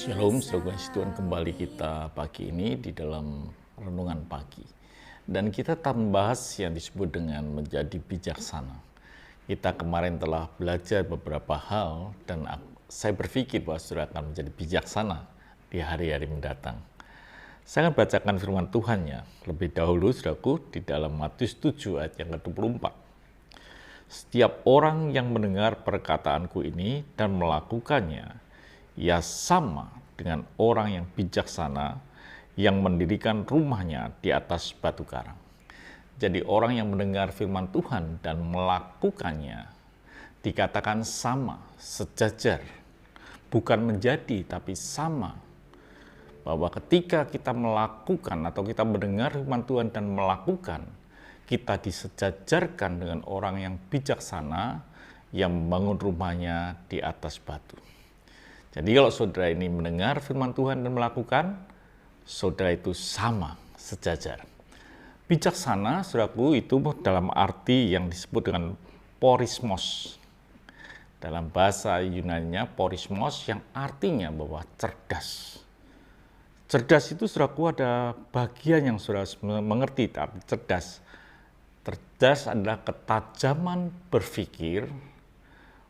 Shalom, saudara Tuhan, kembali kita pagi ini di dalam renungan pagi. Dan kita akan membahas yang disebut dengan menjadi bijaksana. Kita kemarin telah belajar beberapa hal dan saya berpikir bahwa saudara akan menjadi bijaksana di hari-hari mendatang. Saya akan bacakan firman Tuhannya lebih dahulu, saudaraku, di dalam Matius 7 ayat yang ke-24. Setiap orang yang mendengar perkataanku ini dan melakukannya, ia sama dengan orang yang bijaksana yang mendirikan rumahnya di atas batu karang. Jadi orang yang mendengar firman Tuhan dan melakukannya dikatakan sama, sejajar. Bukan menjadi, tapi sama. Bahwa ketika kita melakukan atau kita mendengar firman Tuhan dan melakukan, kita disejajarkan dengan orang yang bijaksana yang membangun rumahnya di atas batu. Jadi kalau saudara ini mendengar firman Tuhan dan melakukan, saudara itu sama, sejajar. Bijaksana, saudaraku, itu dalam arti yang disebut dengan porismos. Dalam bahasa Yunani-nya porismos yang artinya bahwa cerdas. Cerdas itu, saudaraku, ada bagian yang saudara mengerti, tapi cerdas. Cerdas adalah ketajaman berpikir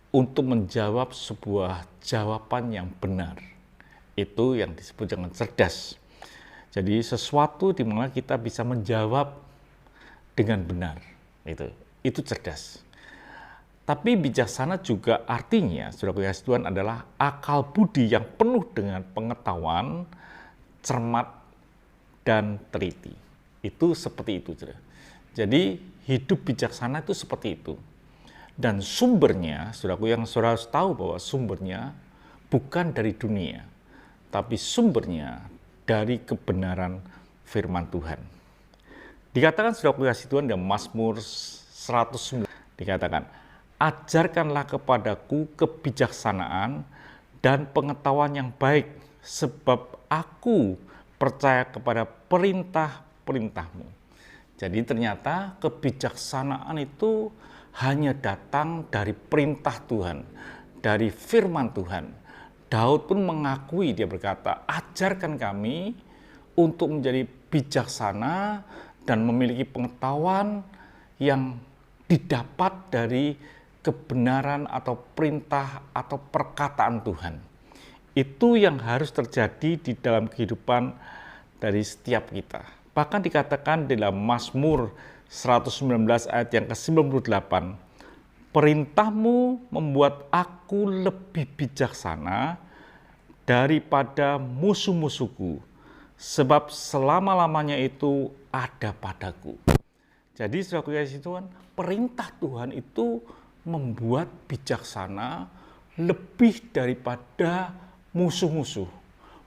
untuk menjawab sebuah jawaban yang benar. Itu yang disebut dengan cerdas. Jadi sesuatu di mana kita bisa menjawab dengan benar. Itu cerdas. Tapi bijaksana juga artinya, saudaraku yang Tuhan, adalah akal budi yang penuh dengan pengetahuan, cermat, dan teliti. Itu seperti itu, saudara. Jadi hidup bijaksana itu seperti itu. Dan sumbernya, saudaraku, yang saudara harus tahu bahwa sumbernya bukan dari dunia, tapi sumbernya dari kebenaran firman Tuhan. Dikatakan, saudaraku kasih Tuhan, dalam Mazmur 109, dikatakan, ajarkanlah kepadaku kebijaksanaan dan pengetahuan yang baik, sebab aku percaya kepada perintah-perintahmu. Jadi ternyata kebijaksanaan itu hanya datang dari perintah Tuhan, dari firman Tuhan. Daud pun mengakui, dia berkata, ajarkan kami untuk menjadi bijaksana dan memiliki pengetahuan yang didapat dari kebenaran atau perintah atau perkataan Tuhan. Itu yang harus terjadi di dalam kehidupan dari setiap kita. Bahkan dikatakan dalam Mazmur 119 ayat yang ke-98, perintahmu membuat aku lebih bijaksana daripada musuh-musuhku, sebab selama-lamanya itu ada padaku. Jadi saudaraku yang kasih Tuhan, perintah Tuhan itu membuat bijaksana lebih daripada musuh-musuh.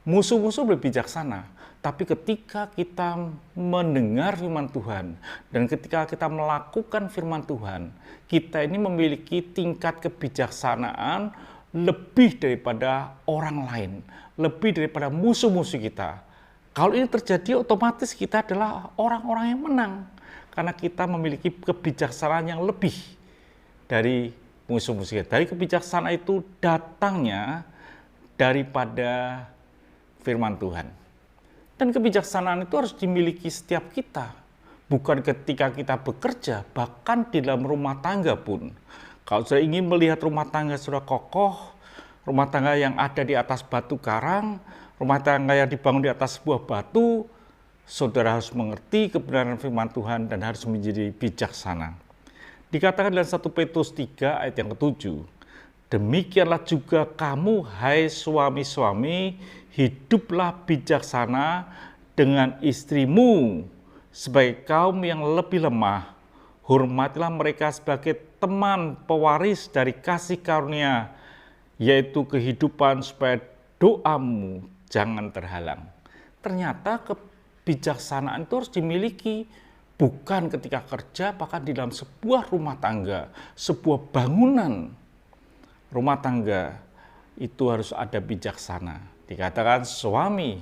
Musuh-musuh lebih bijaksana. Tapi ketika kita mendengar firman Tuhan dan ketika kita melakukan firman Tuhan, kita ini memiliki tingkat kebijaksanaan lebih daripada orang lain, lebih daripada musuh-musuh kita. Kalau ini terjadi, otomatis kita adalah orang-orang yang menang karena kita memiliki kebijaksanaan yang lebih dari musuh-musuh kita. Dari kebijaksanaan itu datangnya daripada firman Tuhan. Dan kebijaksanaan itu harus dimiliki setiap kita. Bukan ketika kita bekerja, bahkan di dalam rumah tangga pun. Kalau saya ingin melihat rumah tangga sudah kokoh, rumah tangga yang ada di atas batu karang, rumah tangga yang dibangun di atas sebuah batu, saudara harus mengerti kebenaran firman Tuhan dan harus menjadi bijaksana. Dikatakan dalam 1 Petrus 3 ayat yang ke-7, demikianlah juga kamu, hai suami-suami, hiduplah bijaksana dengan istrimu sebagai kaum yang lebih lemah. Hormatilah mereka sebagai teman pewaris dari kasih karunia, yaitu kehidupan, supaya doamu jangan terhalang. Ternyata kebijaksanaan itu harus dimiliki bukan ketika kerja, bahkan di dalam sebuah rumah tangga, sebuah bangunan rumah tangga itu harus ada bijaksana. Dikatakan suami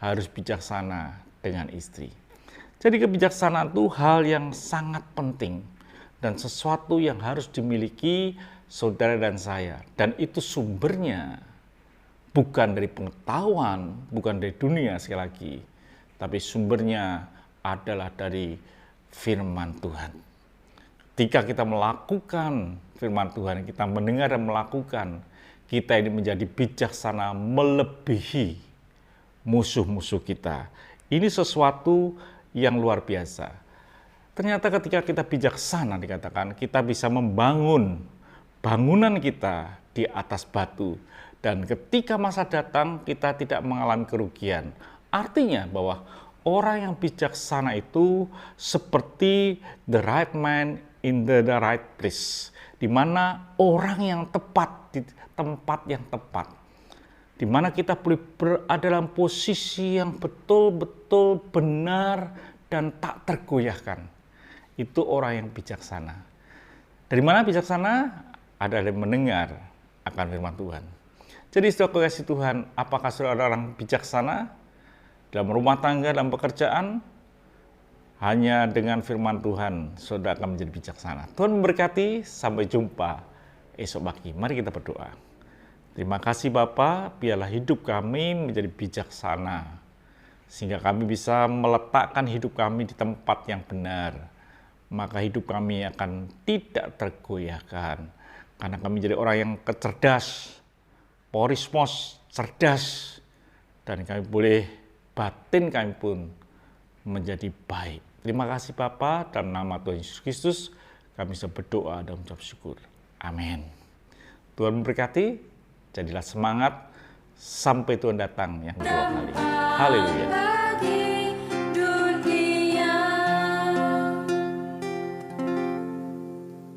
harus bijaksana dengan istri. Jadi kebijaksanaan itu hal yang sangat penting dan sesuatu yang harus dimiliki saudara dan saya. Dan itu sumbernya bukan dari pengetahuan, bukan dari dunia sekali lagi, tapi sumbernya adalah dari firman Tuhan. Ketika kita melakukan firman Tuhan, kita mendengar dan melakukan, kita ini menjadi bijaksana melebihi musuh-musuh kita. Ini sesuatu yang luar biasa. Ternyata ketika kita bijaksana, dikatakan kita bisa membangun bangunan kita di atas batu. Dan ketika masa datang, kita tidak mengalami kerugian. Artinya bahwa orang yang bijaksana itu seperti the right man in the right place, di mana orang yang tepat di tempat yang tepat, di mana kita boleh berada dalam posisi yang betul-betul benar dan tak tergoyahkan. Itu orang yang bijaksana. Dari mana bijaksana? Ada yang mendengar akan firman Tuhan. Jadi saudara kasih Tuhan, apakah saudara orang bijaksana dalam rumah tangga, dalam pekerjaan? Hanya dengan firman Tuhan, saudara akan menjadi bijaksana. Tuhan memberkati, sampai jumpa esok pagi. Mari kita berdoa. Terima kasih Bapa, biarlah hidup kami menjadi bijaksana, sehingga kami bisa meletakkan hidup kami di tempat yang benar. Maka hidup kami akan tidak tergoyahkan, karena kami jadi orang yang cerdas, porismos, cerdas, dan kami boleh batin kami pun menjadi baik. Terima kasih Bapa, dalam nama Tuhan Yesus Kristus kami bisa berdoa dan mengucap syukur. Amin. Tuhan memberkati, jadilah semangat sampai Tuhan datang yang kedua kali. Haleluya.